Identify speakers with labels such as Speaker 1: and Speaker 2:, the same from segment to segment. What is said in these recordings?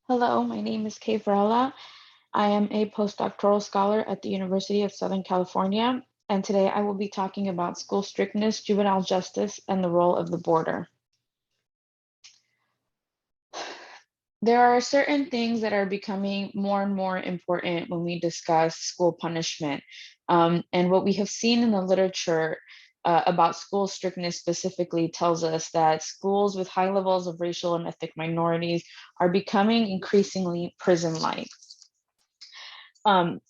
Speaker 1: Hello, my name is Kay Varela. I am a postdoctoral scholar at the University of Southern California, and today I will be talking about school strictness, juvenile justice, and the role of the border. There are certain things that are becoming more and more important when we discuss school punishment. And what we have seen in the literature about school strictness specifically tells us that schools with high levels of racial and ethnic minorities are becoming increasingly prison-like.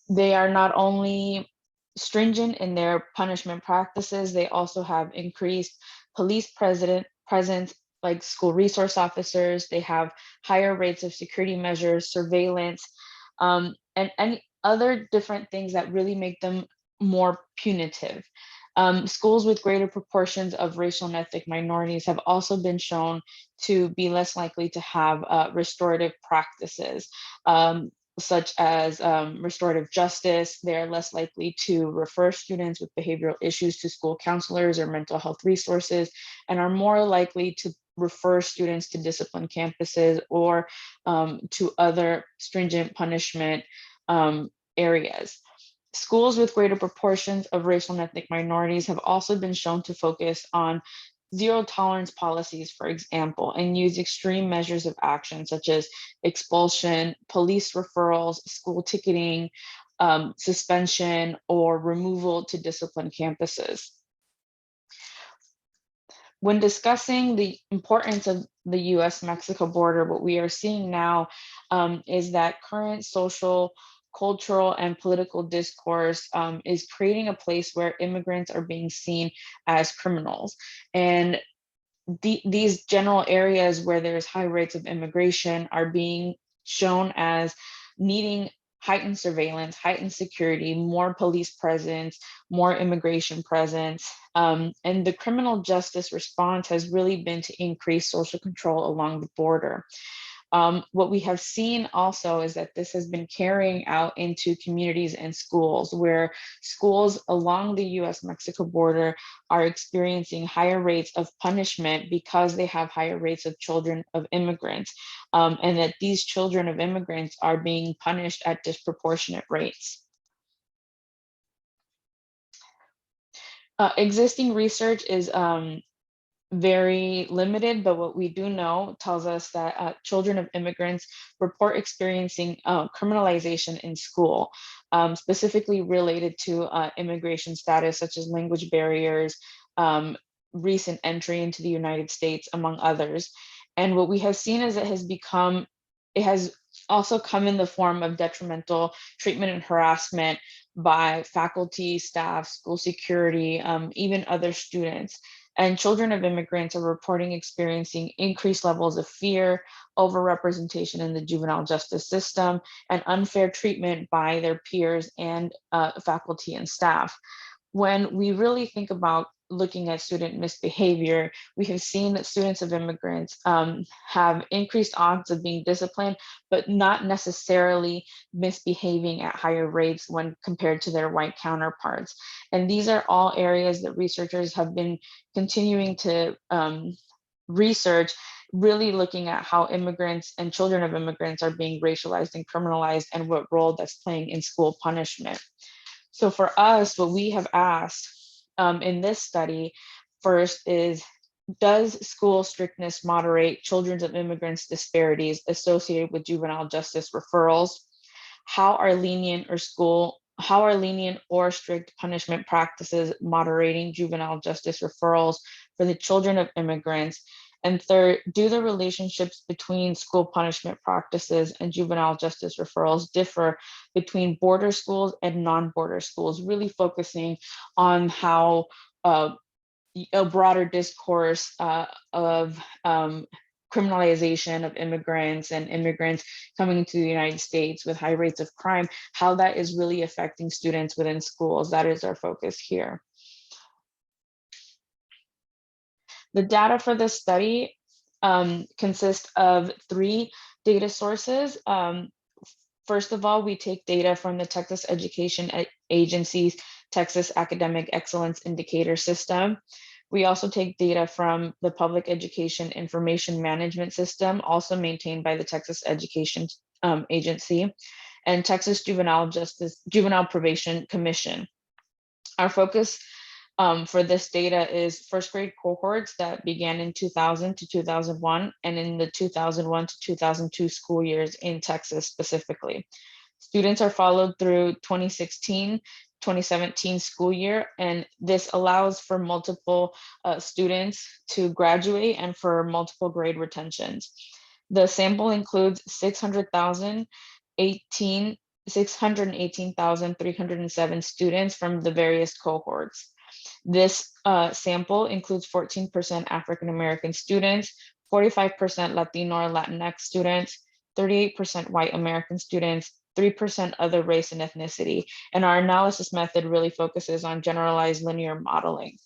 Speaker 1: They are not only stringent in their punishment practices, they also have increased police presence, like school resource officers. They have higher rates of security measures, surveillance, and any other different things that really make them more punitive. Schools with greater proportions of racial and ethnic minorities have also been shown to be less likely to have restorative practices. Such as restorative justice. They're less likely to refer students with behavioral issues to school counselors or mental health resources, and are more likely to refer students to disciplined campuses or to other stringent punishment areas. Schools with greater proportions of racial and ethnic minorities have also been shown to focus on zero tolerance policies, for example, and use extreme measures of action such as expulsion, police referrals, school ticketing, suspension, or removal to disciplined campuses. When discussing the importance of the US-Mexico border, what we are seeing now is that current social, cultural, and political discourse is creating a place where immigrants are being seen as criminals. And these general areas where there's high rates of immigration are being shown as needing heightened surveillance, heightened security, more police presence, more immigration presence. And the criminal justice response has really been to increase social control along the border. What we have seen also is that this has been carrying out into communities and schools, where schools along the US-Mexico border are experiencing higher rates of punishment because they have higher rates of children of immigrants, and that these children of immigrants are being punished at disproportionate rates. Existing research is very limited, but what we do know tells us that children of immigrants report experiencing criminalization in school, specifically related to immigration status, such as language barriers, recent entry into the United States, among others. And what we have seen is it has also come in the form of detrimental treatment and harassment by faculty, staff, school security, even other students. And children of immigrants are reporting experiencing increased levels of fear, overrepresentation in the juvenile justice system, and unfair treatment by their peers and faculty and staff. When we really think about looking at student misbehavior, we have seen that students of immigrants have increased odds of being disciplined, but not necessarily misbehaving at higher rates when compared to their white counterparts. And these are all areas that researchers have been continuing to research, really looking at how immigrants and children of immigrants are being racialized and criminalized, and what role that's playing in school punishment. So for us, what we have asked in this study first is, does school strictness moderate children of immigrants' disparities associated with juvenile justice referrals? How are lenient or strict punishment practices moderating juvenile justice referrals for the children of immigrants? And third, do the relationships between school punishment practices and juvenile justice referrals differ between border schools and non-border schools, really focusing on how a broader discourse of criminalization of immigrants and immigrants coming into the United States with high rates of crime, how that is really affecting students within schools. That is our focus here. The data for this study consists of 3 data sources. First of all, we take data from the Texas Education Agency's Texas Academic Excellence Indicator System. We also take data from the Public Education Information Management System, also maintained by the Texas Education Agency, and Texas Juvenile Probation Commission. Our focus for this data is first grade cohorts that began in 2000 to 2001 and in the 2001 to 2002 school years in Texas specifically. Students are followed through 2016-2017 school year, and this allows for multiple students to graduate and for multiple grade retentions. The sample includes 618,307 students from the various cohorts. This sample includes 14% African American students, 45% Latino or Latinx students, 38% white American students, 3% other race and ethnicity. And our analysis method really focuses on generalized linear modeling.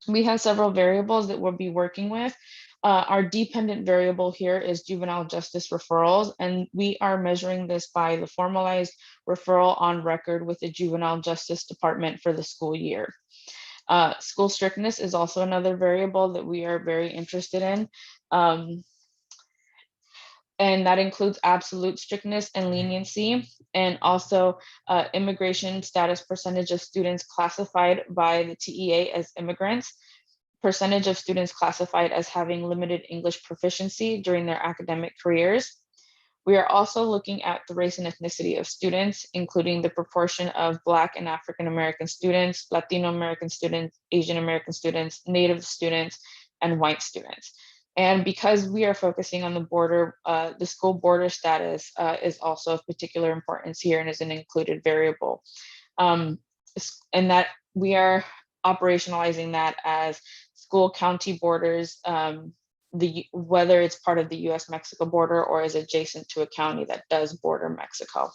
Speaker 1: We have several variables that we'll be working with. Our dependent variable here is juvenile justice referrals, and we are measuring this by the formalized referral on record with the Juvenile Justice Department for the school year. School strictness is also another variable that we are very interested in. And that includes absolute strictness and leniency, and also immigration status percentage of students classified by the TEA as immigrants, percentage of students classified as having limited English proficiency during their academic careers. We are also looking at the race and ethnicity of students, including the proportion of Black and African American students, Latino American students, Asian American students, Native students, and white students. And because we are focusing on the border, the school border status is also of particular importance here and is an included variable. And that we are operationalizing that as school county borders, whether it's part of the US-Mexico border or is adjacent to a county that does border Mexico.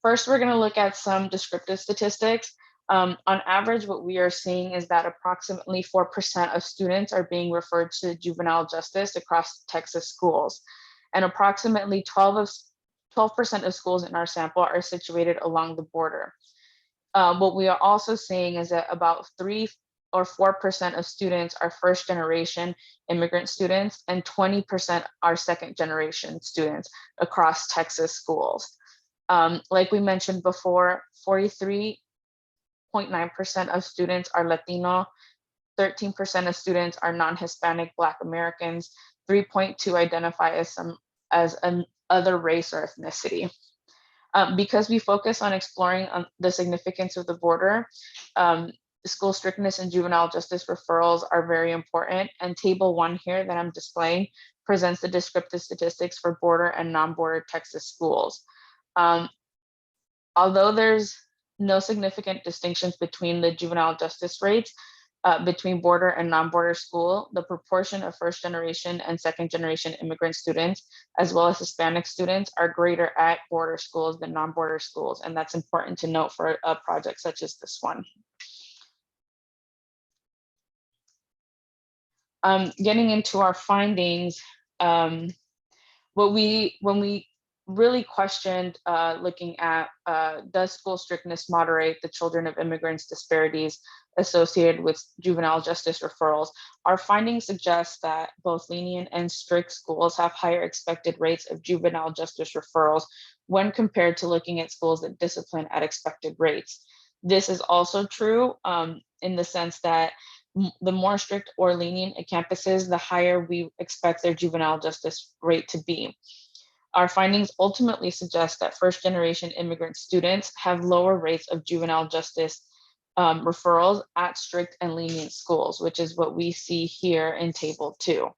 Speaker 1: First, we're going to look at some descriptive statistics. On average, what we are seeing is that approximately 4% of students are being referred to juvenile justice across Texas schools, and approximately 12% of schools in our sample are situated along the border. What we are also seeing is that about 3 or 4% of students are first generation immigrant students, and 20% are second generation students across Texas schools. Like we mentioned before, 43.9% of students are Latino, 13% of students are non-Hispanic Black Americans, 3.2 identify as an other race or ethnicity. Because we focus on exploring the significance of the border, school strictness and juvenile justice referrals are very important. And table 1 here that I'm displaying presents the descriptive statistics for border and non-border Texas schools. Although there's no significant distinctions between the juvenile justice rates between border and non-border school, the proportion of first generation and second generation immigrant students, as well as Hispanic students, are greater at border schools than non-border schools. And that's important to note for a project such as this one. Getting into our findings, when we really questioned looking at does school strictness moderate the children of immigrants disparities associated with juvenile justice referrals, our findings suggest that both lenient and strict schools have higher expected rates of juvenile justice referrals when compared to looking at schools that discipline at expected rates. This is also true in the sense that the more strict or lenient a campus is, the higher we expect their juvenile justice rate to be. Our findings ultimately suggest that first generation immigrant students have lower rates of juvenile justice referrals at strict and lenient schools, which is what we see here in table 2.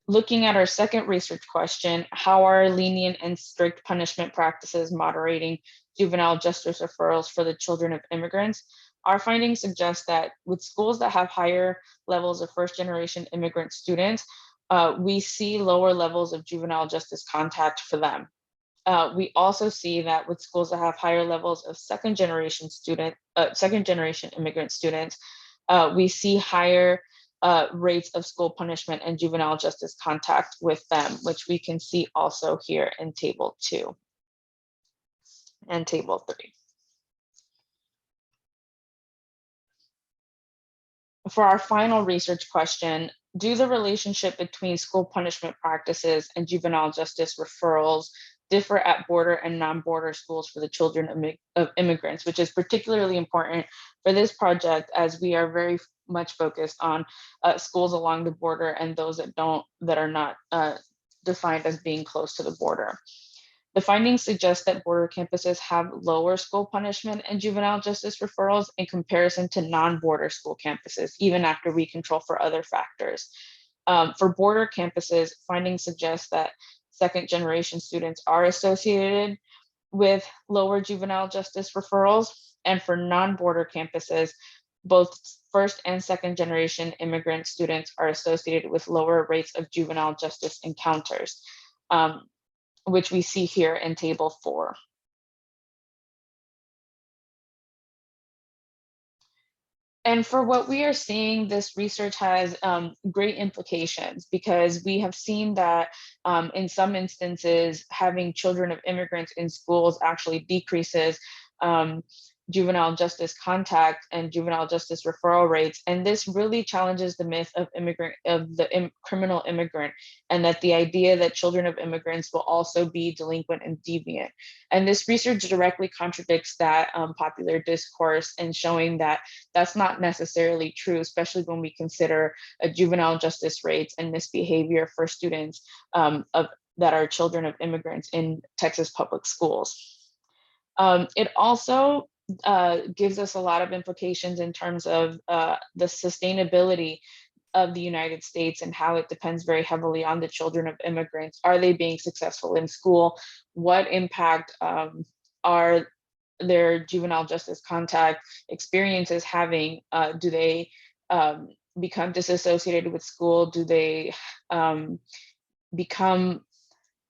Speaker 1: Looking at our second research question, how are lenient and strict punishment practices moderating juvenile justice referrals for the children of immigrants? Our findings suggest that with schools that have higher levels of first generation immigrant students, we see lower levels of juvenile justice contact for them. We also see that with schools that have higher levels of second generation immigrant students, we see higher rates of school punishment and juvenile justice contact with them, which we can see also here in Table 2 and Table 3. For our final research question, do the relationship between school punishment practices and juvenile justice referrals differ at border and non-border schools for the children of immigrants, which is particularly important for this project as we are very much focused on schools along the border and those that are not defined as being close to the border. The findings suggest that border campuses have lower school punishment and juvenile justice referrals in comparison to non-border school campuses, even after we control for other factors. For border campuses, findings suggest that second generation students are associated with lower juvenile justice referrals. And for non-border campuses, both first and second generation immigrant students are associated with lower rates of juvenile justice encounters, which we see here in Table 4. And for what we are seeing, this research has great implications because we have seen that in some instances, having children of immigrants in schools actually decreases juvenile justice contact and juvenile justice referral rates. And this really challenges the myth of criminal immigrant, and that the idea that children of immigrants will also be delinquent and deviant. And this research directly contradicts that popular discourse and showing that that's not necessarily true, especially when we consider juvenile justice rates and misbehavior for students that are children of immigrants in Texas public schools. It also gives us a lot of implications in terms of the sustainability of the United States and how it depends very heavily on the children of immigrants. Are they being successful in school? What impact are their juvenile justice contact experiences having? Do they become disassociated with school? Do they become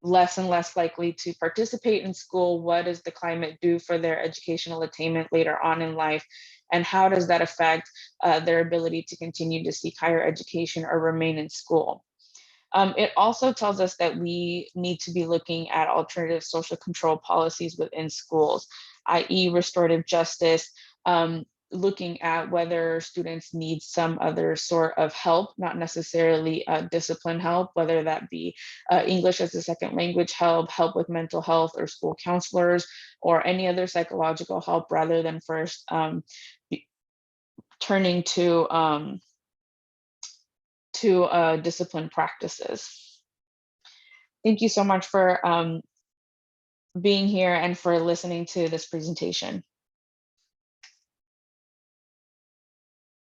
Speaker 1: less and less likely to participate in school? What does the climate do for their educational attainment later on in life? And how does that affect their ability to continue to seek higher education or remain in school? It also tells us that we need to be looking at alternative social control policies within schools, i.e. restorative justice, looking at whether students need some other sort of help, not necessarily discipline help, whether that be English as a second language help, help with mental health or school counselors, or any other psychological help, rather than first turning to discipline practices. Thank you so much for being here and for listening to this presentation.